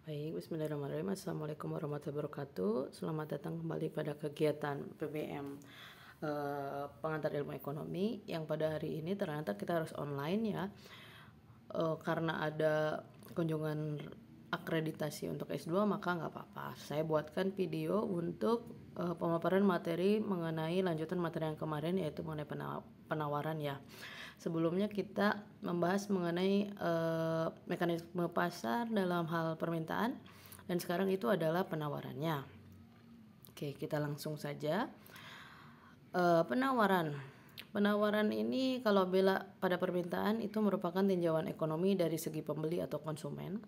Baik, bismillahirrahmanirrahim. Assalamualaikum warahmatullahi wabarakatuh. Selamat datang kembali pada kegiatan PBM Pengantar Ilmu Ekonomi yang pada hari ini ternyata kita harus online ya, karena ada kunjungan akreditasi untuk S2 maka nggak apa-apa. Saya buatkan video untuk pemaparan materi mengenai lanjutan materi yang kemarin yaitu mengenai penawaran ya. Sebelumnya kita membahas mengenai mekanisme pasar dalam hal permintaan dan sekarang itu adalah penawarannya. Oke, kita langsung saja. Penawaran ini kalau pada permintaan itu merupakan tinjauan ekonomi dari segi pembeli atau konsumen,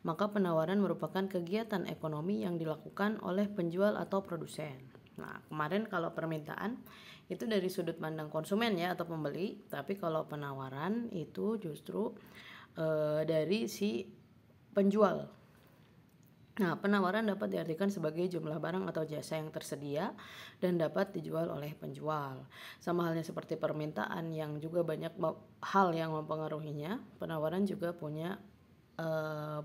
maka penawaran merupakan kegiatan ekonomi yang dilakukan oleh penjual atau produsen. Nah, kemarin kalau permintaan itu dari sudut pandang konsumen ya atau pembeli, tapi kalau penawaran itu justru dari si penjual. Nah, penawaran dapat diartikan sebagai jumlah barang atau jasa yang tersedia dan dapat dijual oleh penjual. Sama halnya seperti permintaan yang juga banyak hal yang mempengaruhinya, penawaran juga punya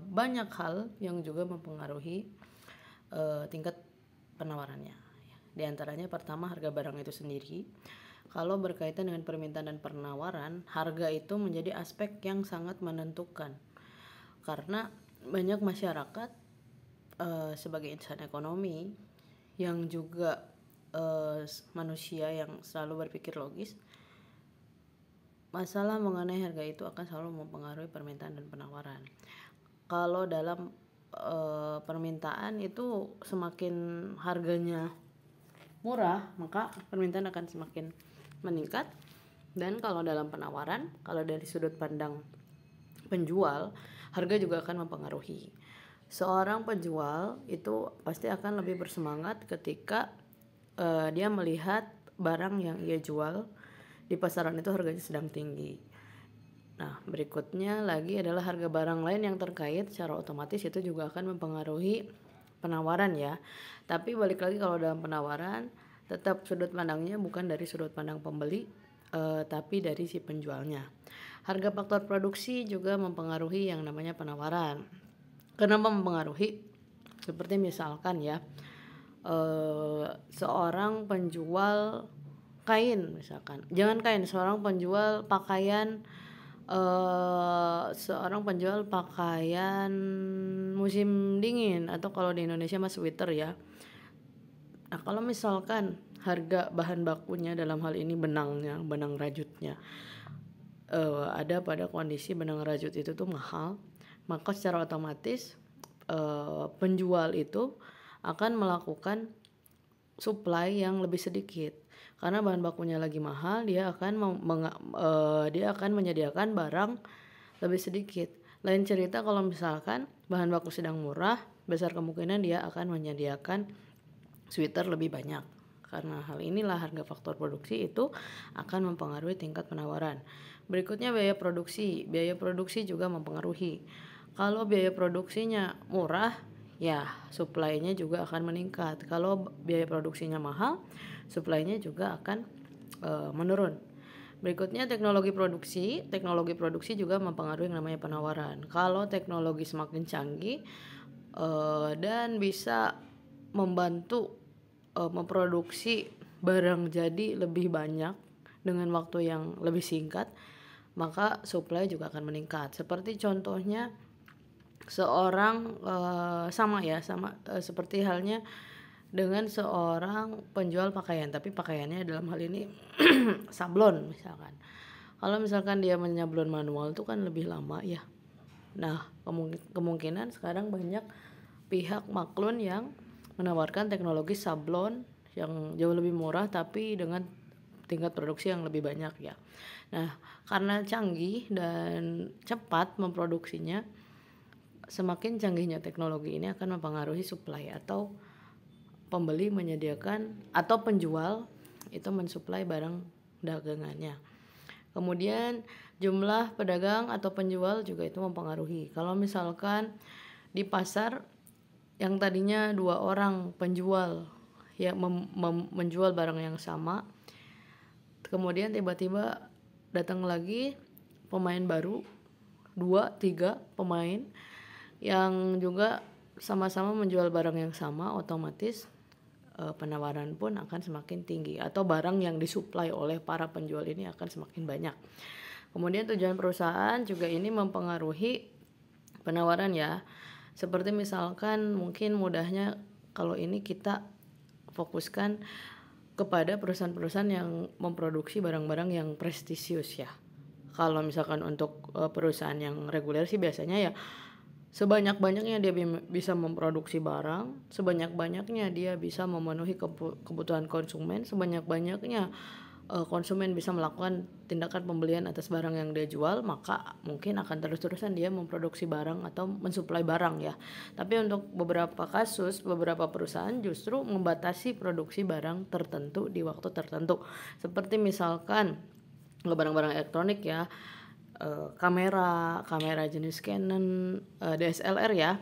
banyak hal yang juga mempengaruhi tingkat penawarannya. Di antaranya pertama harga barang itu sendiri. Kalau berkaitan dengan permintaan dan penawaran, harga itu menjadi aspek yang sangat menentukan. Karena banyak masyarakat sebagai insan ekonomi yang juga manusia yang selalu berpikir logis, masalah mengenai harga itu akan selalu mempengaruhi permintaan dan penawaran. Kalau dalam permintaan itu semakin harganya murah, maka permintaan akan semakin meningkat. Dan kalau dalam penawaran, kalau dari sudut pandang penjual, harga juga akan mempengaruhi. Seorang penjual itu pasti akan lebih bersemangat ketika dia melihat barang yang ia jual di pasaran itu harganya sedang tinggi. Nah, berikutnya lagi adalah harga barang lain yang terkait, secara otomatis itu juga akan mempengaruhi penawaran ya. Tapi balik lagi kalau dalam penawaran tetap sudut pandangnya bukan dari sudut pandang pembeli, tapi dari si penjualnya. Harga faktor produksi juga mempengaruhi yang namanya penawaran. Kenapa mempengaruhi? Seperti misalkan ya, seorang penjual kain misalkan, seorang penjual pakaian musim dingin atau kalau di Indonesia mas sweater ya. Nah, kalau misalkan harga bahan bakunya dalam hal ini benang rajutnya ada pada kondisi benang rajut itu tuh mahal, maka secara otomatis penjual itu akan melakukan supply yang lebih sedikit. Karena bahan bakunya lagi mahal, dia akan menyediakan barang lebih sedikit. Lain cerita kalau misalkan bahan baku sedang murah, besar kemungkinan dia akan menyediakan sweater lebih banyak. Karena hal inilah harga faktor produksi itu akan mempengaruhi tingkat penawaran. Berikutnya biaya produksi. Biaya produksi juga mempengaruhi. Kalau biaya produksinya murah, ya supply-nya juga akan meningkat. Kalau biaya produksinya mahal, supply-nya juga akan menurun. Berikutnya teknologi produksi. Teknologi produksi juga mempengaruhi yang namanya penawaran. Kalau teknologi semakin canggih dan bisa membantu memproduksi barang jadi lebih banyak dengan waktu yang lebih singkat, maka supply juga akan meningkat. Seperti contohnya seorang seperti halnya dengan seorang penjual pakaian, tapi pakaiannya dalam hal ini sablon misalkan. Kalau misalkan dia menyablon manual itu kan lebih lama ya. Nah, kemungkinan sekarang banyak pihak maklun yang menawarkan teknologi sablon yang jauh lebih murah tapi dengan tingkat produksi yang lebih banyak ya. Nah, karena canggih dan cepat memproduksinya, semakin canggihnya teknologi ini akan mempengaruhi supply atau pembeli menyediakan atau penjual itu mensuplai barang dagangannya. Kemudian jumlah pedagang atau penjual juga itu mempengaruhi. Kalau misalkan di pasar yang tadinya 2 orang penjual yang menjual barang yang sama, kemudian tiba-tiba datang lagi pemain baru, 2-3 pemain yang juga sama-sama menjual barang yang sama, otomatis penawaran pun akan semakin tinggi atau barang yang disuplai oleh para penjual ini akan semakin banyak. Kemudian tujuan perusahaan juga ini mempengaruhi penawaran ya. Seperti misalkan mungkin mudahnya kalau ini kita fokuskan kepada perusahaan-perusahaan yang memproduksi barang-barang yang prestisius ya. Kalau misalkan untuk perusahaan yang reguler sih biasanya ya sebanyak-banyaknya dia bisa memproduksi barang, sebanyak-banyaknya dia bisa memenuhi kebutuhan konsumen, sebanyak-banyaknya konsumen bisa melakukan tindakan pembelian atas barang yang dia jual, maka mungkin akan terus-terusan dia memproduksi barang atau mensuplai barang ya. Tapi untuk beberapa kasus, beberapa perusahaan justru membatasi produksi barang tertentu di waktu tertentu. Seperti misalkan barang-barang elektronik ya, kamera jenis Canon, DSLR ya,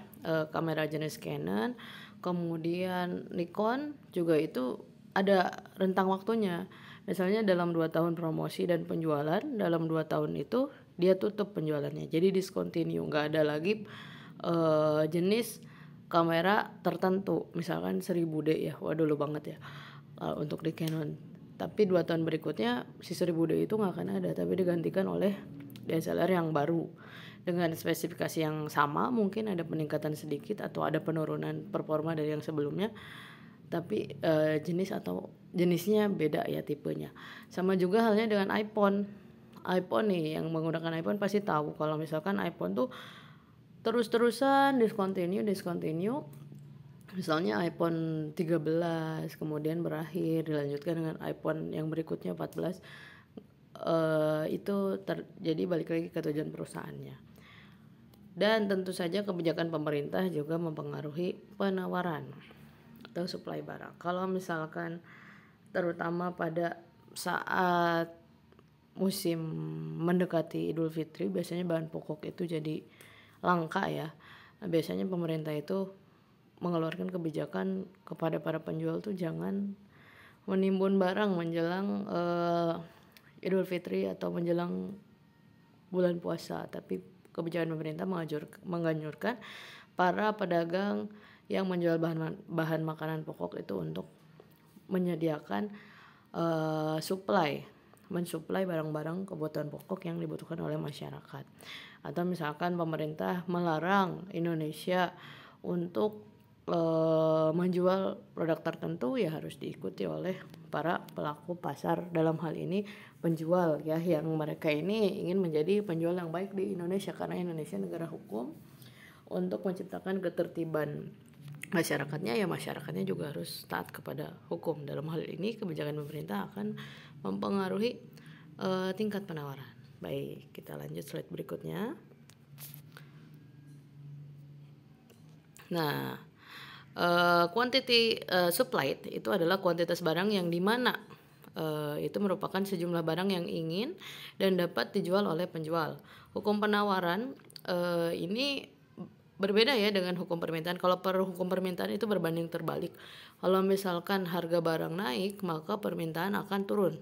kamera jenis Canon, kemudian Nikon juga itu ada rentang waktunya. Misalnya dalam 2 tahun promosi dan penjualan, dalam 2 tahun itu dia tutup penjualannya. Jadi discontinue, nggak ada lagi jenis kamera tertentu. Misalkan 1000D ya, wah dulu banget ya untuk di Canon. Tapi 2 tahun berikutnya si 1000D itu nggak akan ada, tapi digantikan oleh DSLR yang baru dengan spesifikasi yang sama, mungkin ada peningkatan sedikit atau ada penurunan performa dari yang sebelumnya, tapi jenisnya beda ya tipenya. Sama juga halnya dengan iPhone nih, yang menggunakan iPhone pasti tahu kalau misalkan iPhone tuh terus-terusan discontinue. Misalnya iPhone 13 kemudian berakhir, dilanjutkan dengan iPhone yang berikutnya 14. Itu terjadi balik lagi ke tujuan perusahaannya. Dan tentu saja kebijakan pemerintah juga mempengaruhi penawaran atau suplai barang. Kalau misalkan terutama pada saat musim mendekati Idul Fitri, biasanya bahan pokok itu jadi langka ya. Nah, biasanya pemerintah itu mengeluarkan kebijakan kepada para penjual tuh jangan menimbun barang menjelang Idul Fitri atau menjelang bulan puasa, tapi kebijakan pemerintah menganjurkan para pedagang yang menjual bahan makanan pokok itu untuk menyediakan mensuplai barang-barang kebutuhan pokok yang dibutuhkan oleh masyarakat. Atau misalkan pemerintah melarang Indonesia untuk menjual produk tertentu, ya harus diikuti oleh para pelaku pasar, dalam hal ini penjual ya, yang mereka ini ingin menjadi penjual yang baik di Indonesia karena Indonesia negara hukum. Untuk menciptakan ketertiban masyarakatnya, ya masyarakatnya juga harus taat kepada hukum. Dalam hal ini kebijakan pemerintah akan mempengaruhi tingkat penawaran. Baik, kita lanjut slide berikutnya. Nah, quantity supplied itu adalah kuantitas barang yang dimana itu merupakan sejumlah barang yang ingin dan dapat dijual oleh penjual. Hukum penawaran ini berbeda ya dengan hukum permintaan. Kalau hukum permintaan itu berbanding terbalik. Kalau misalkan harga barang naik, maka permintaan akan turun.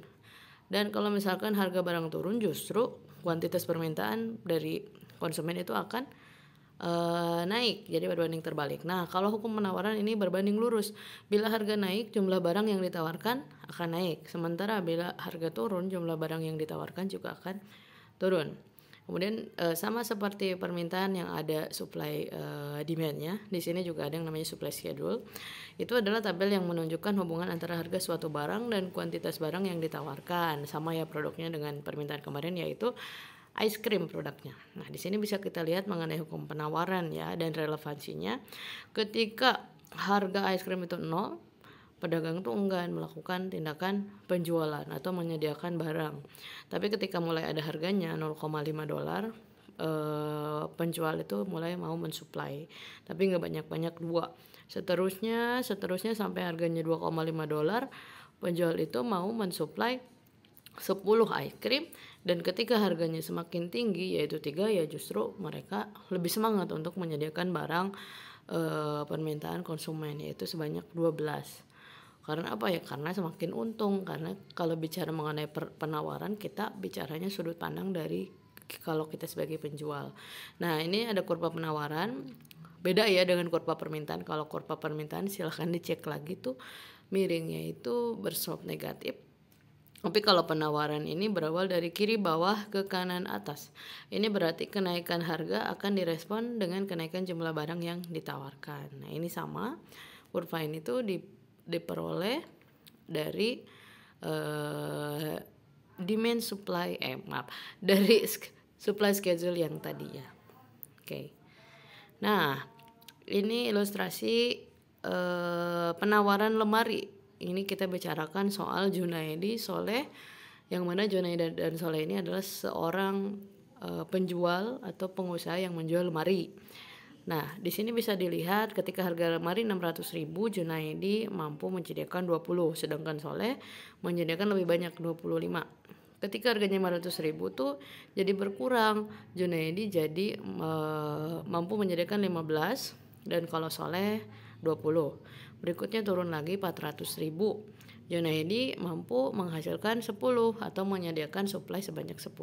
Dan kalau misalkan harga barang turun, justru kuantitas permintaan dari konsumen itu akan naik, jadi berbanding terbalik. Nah, kalau hukum penawaran ini berbanding lurus. Bila harga naik, jumlah barang yang ditawarkan akan naik. Sementara bila harga turun, jumlah barang yang ditawarkan juga akan turun. Kemudian sama seperti permintaan yang ada supply demand-nya, di sini juga ada yang namanya supply schedule. Itu adalah tabel yang menunjukkan hubungan antara harga suatu barang dan kuantitas barang yang ditawarkan. Sama ya produknya dengan permintaan kemarin, yaitu ice cream produknya. Nah, di sini bisa kita lihat mengenai hukum penawaran ya dan relevansinya. Ketika harga ice cream itu 0, pedagang itu enggan melakukan tindakan penjualan atau menyediakan barang. Tapi ketika mulai ada harganya $0,5, penjual itu mulai mau mensuplai. Tapi nggak banyak-banyak, 2. Seterusnya sampai harganya $2,5, penjual itu mau mensuplai 10 ice cream. Dan ketika harganya semakin tinggi yaitu 3, ya justru mereka lebih semangat untuk menyediakan barang permintaan konsumen, yaitu sebanyak 12. Karena apa ya? Karena semakin untung. Karena kalau bicara mengenai penawaran, kita bicaranya sudut pandang dari kalau kita sebagai penjual. Nah, ini ada kurva penawaran Beda ya dengan kurva permintaan. Kalau kurva permintaan silahkan dicek lagi tuh miringnya itu berslope negatif. Tapi kalau penawaran ini berawal dari kiri bawah ke kanan atas. Ini berarti kenaikan harga akan direspon dengan kenaikan jumlah barang yang ditawarkan. Nah ini sama, kurva ini tuh diperoleh dari demand supply dari supply schedule yang tadi ya. Oke. Nah ini ilustrasi penawaran lemari. Ini kita bicarakan soal Junaedi Soleh, yang mana Junaedi dan Soleh ini adalah seorang penjual atau pengusaha yang menjual lemari. Nah, di sini bisa dilihat ketika harga lemari 600.000, Junaedi mampu menyediakan 20, sedangkan Soleh menyediakan lebih banyak 25. Ketika harganya 500.000 tuh jadi berkurang, Junaedi jadi mampu menyediakan 15, dan kalau Soleh 20. Berikutnya turun lagi 400.000. Junaedi mampu menghasilkan 10 atau menyediakan supply sebanyak 10.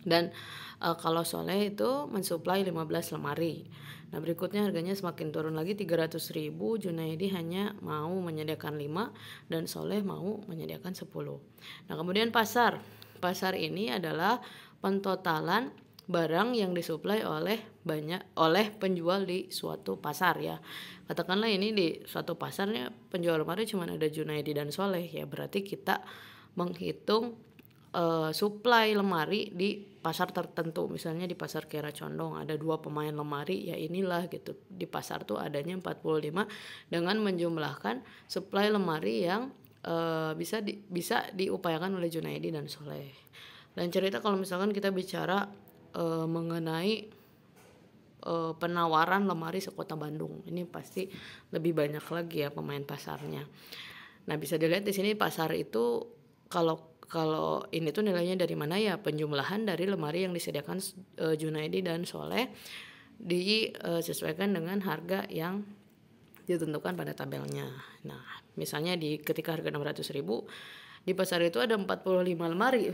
Dan kalau Soleh itu mensuplai 15 lemari. Nah berikutnya harganya semakin turun lagi 300.000. Junaedi hanya mau menyediakan 5 dan Soleh mau menyediakan 10. Nah kemudian pasar ini adalah pentotalan barang yang disuplai oleh penjual di suatu pasar ya. Katakanlah ini di suatu pasarnya penjual lemari cuma ada Junaedi dan Soleh ya, berarti kita menghitung supply lemari di pasar tertentu. Misalnya di pasar Kiara Condong ada 2 pemain lemari, ya inilah gitu. Di pasar tuh adanya 45 dengan menjumlahkan supply lemari yang bisa diupayakan oleh Junaedi dan Soleh. Dan cerita kalau misalkan kita bicara mengenai penawaran lemari sekota Bandung, ini pasti lebih banyak lagi ya pemain pasarnya. Nah bisa dilihat di sini pasar itu kalau ini tuh nilainya dari mana ya, penjumlahan dari lemari yang disediakan Junaedi dan Soleh disesuaikan dengan harga yang ditentukan pada tabelnya. Nah misalnya ketika harga 600.000 di pasar itu ada 45 lemari.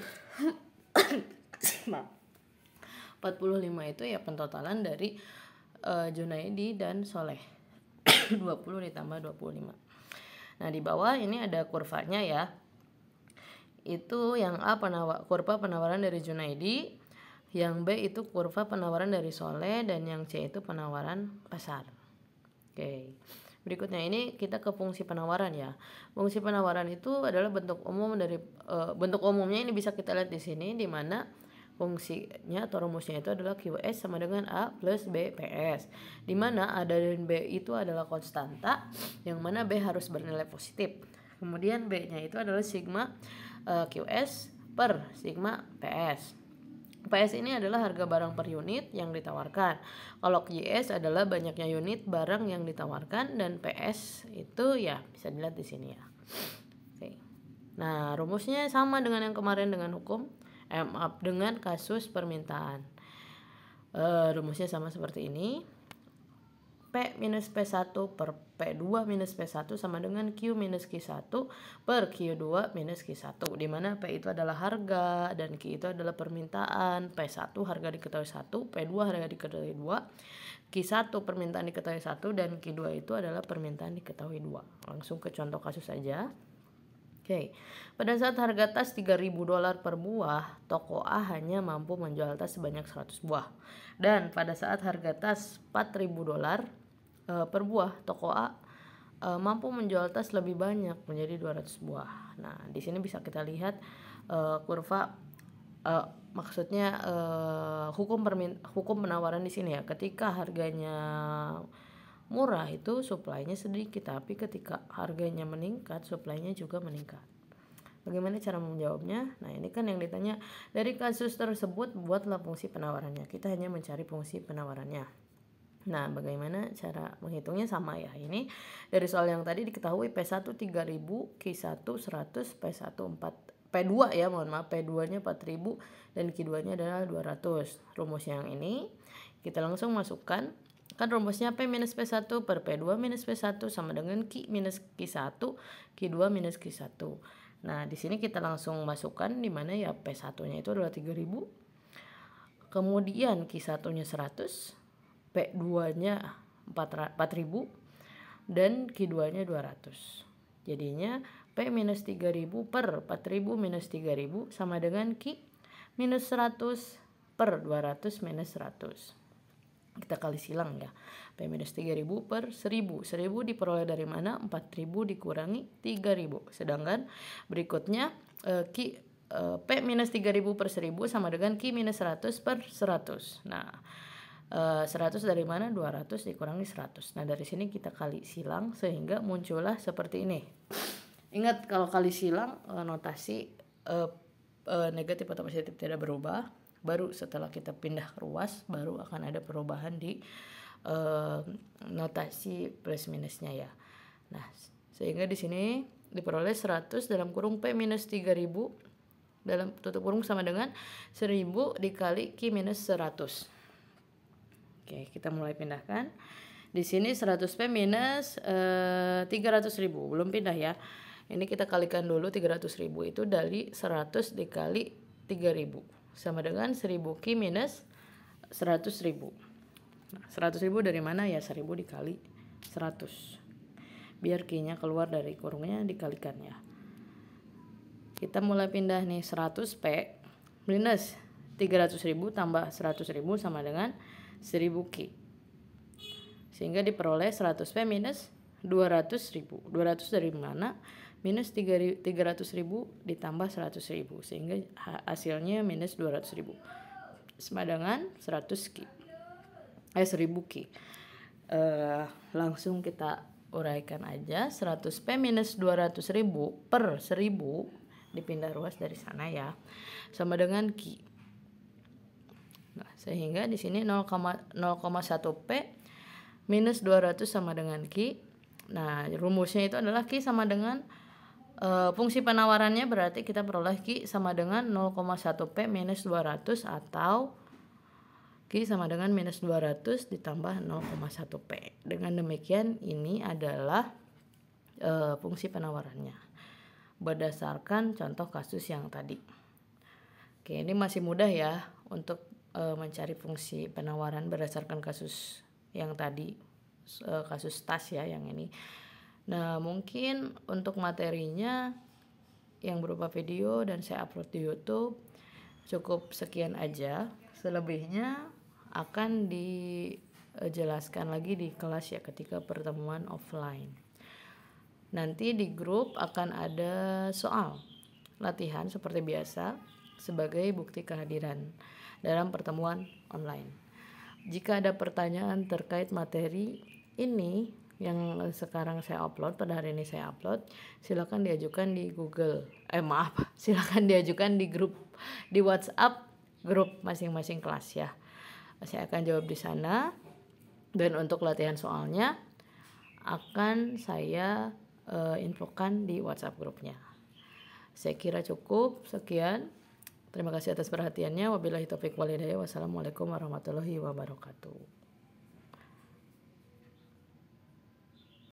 45 itu ya pentotalan dari Junaedi dan Soleh. 20 ditambah 25. Nah di bawah ini ada kurvanya ya. Itu yang A kurva penawaran dari Junaedi, yang B itu kurva penawaran dari Soleh, dan yang C itu penawaran pasar. Oke. Berikutnya ini kita ke fungsi penawaran ya. Fungsi penawaran itu adalah bentuk umum dari bentuk umumnya ini bisa kita lihat di sini, di mana fungsinya atau rumusnya itu adalah QS sama dengan A plus B PS, di mana A dan B itu adalah konstanta, yang mana B harus bernilai positif. Kemudian B-nya itu adalah sigma QS per sigma PS. PS ini adalah harga barang per unit yang ditawarkan. Kalau QS adalah banyaknya unit barang yang ditawarkan, dan PS itu ya bisa dilihat di sini ya. Oke. Nah, rumusnya sama dengan yang kemarin dengan dengan kasus permintaan. Rumusnya sama seperti ini. P minus P1 per P2 minus P1 sama dengan Q minus Q1 per Q2 minus Q1, di mana P itu adalah harga dan Q itu adalah permintaan. P1 harga diketahui 1, P2 harga diketahui 2, Q1 permintaan diketahui 1, dan Q2 itu adalah permintaan diketahui 2. Langsung ke contoh kasus saja. Oke, pada saat harga tas $3.000 per buah, toko A hanya mampu menjual tas sebanyak 100 buah. Dan pada saat harga tas $4.000 per buah, toko A mampu menjual tas lebih banyak, menjadi 200 buah. Nah, di sini bisa kita lihat kurva, maksudnya hukum penawaran di sini ya. Ketika harganya murah itu supply-nya sedikit, tapi ketika harganya meningkat, supply-nya juga meningkat. Bagaimana cara menjawabnya? Nah, ini kan yang ditanya. Dari kasus tersebut, buatlah fungsi penawarannya. Kita hanya mencari fungsi penawarannya. Nah, bagaimana cara menghitungnya? Sama ya. Ini dari soal yang tadi diketahui P1 3.000, Q1 100, P1 P2 ya, mohon maaf, P2-nya 4.000 dan Q2-nya adalah 200. Rumus yang ini kita langsung masukkan. Kan rumusnya P minus P1 per P2 minus P1 sama dengan Q minus Q1, Q2 minus Q1. Nah, di sini kita langsung masukkan, di mana ya P1-nya itu adalah 3.000. Kemudian Q1-nya 100, P2-nya 4.000 dan Q2-nya 200. Jadinya P minus 3.000 per 4.000 minus 3.000 sama dengan Q minus 100 per 200 minus 100. Kita kali silang ya. P minus 3.000 per 1.000. 1.000 diperoleh dari mana? 4.000 dikurangi 3.000. Sedangkan berikutnya P minus 3.000 per 1.000 sama dengan Q minus 100 per 100. Nah, 100 dari mana? 200 dikurangi 100. Nah, dari sini kita kali silang sehingga muncullah seperti ini. Ingat, kalau kali silang notasi negatif atau positif tidak berubah. Baru setelah kita pindah ruas baru akan ada perubahan di notasi plus minusnya ya. Nah, sehingga di sini diperoleh 100 dalam kurung P minus 3.000 dalam tutup kurung sama dengan 1.000 dikali Q minus 100. Oke, kita mulai pindahkan. Di sini 100P minus 300.000 belum pindah ya. Ini kita kalikan dulu 300.000 itu dari 100 dikali 3.000 sama dengan 1.000 Q minus 100.000. Nah, 100.000 dari mana ya? 1.000 dikali 100. Biar Q-nya keluar dari kurungnya dikalikan ya. Kita mulai pindah nih. 100P minus 300.000 tambah 100.000 sama dengan 1.000 Q. Sehingga diperoleh 100P minus 200.000. 200 dari mana? Minus 300.000 ditambah 100.000 sehingga hasilnya minus 200.000 sama dengan 100 Q. 1.000 Q. Langsung kita uraikan aja. 100P minus 200.000 per 1.000 dipindah ruas dari sana ya, sama dengan Q. Nah, sehingga di sini 0,1P minus 200 sama dengan Q. Nah, rumusnya itu adalah Q sama dengan fungsi penawarannya, berarti kita peroleh Q sama dengan 0,1P minus 200 atau Q sama dengan minus 200 ditambah 0,1P. Dengan demikian ini adalah fungsi penawarannya berdasarkan contoh kasus yang tadi. Oke, ini masih mudah ya untuk mencari fungsi penawaran berdasarkan kasus yang tadi, kasus tas ya yang ini. Nah, mungkin untuk materinya yang berupa video dan saya upload di YouTube cukup sekian aja. Selebihnya akan dijelaskan lagi di kelas ya ketika pertemuan offline. Nanti di grup akan ada soal latihan seperti biasa sebagai bukti kehadiran dalam pertemuan online. Jika ada pertanyaan terkait materi ini yang sekarang saya upload, pada hari ini saya upload, silakan diajukan di silakan diajukan di grup, di WhatsApp grup masing-masing kelas ya. Saya akan jawab di sana, dan untuk latihan soalnya akan saya infokan di WhatsApp grupnya. Saya kira cukup sekian. Terima kasih atas perhatiannya. Wabillahi taufiq wal hidayah. Wassalamualaikum warahmatullahi wabarakatuh.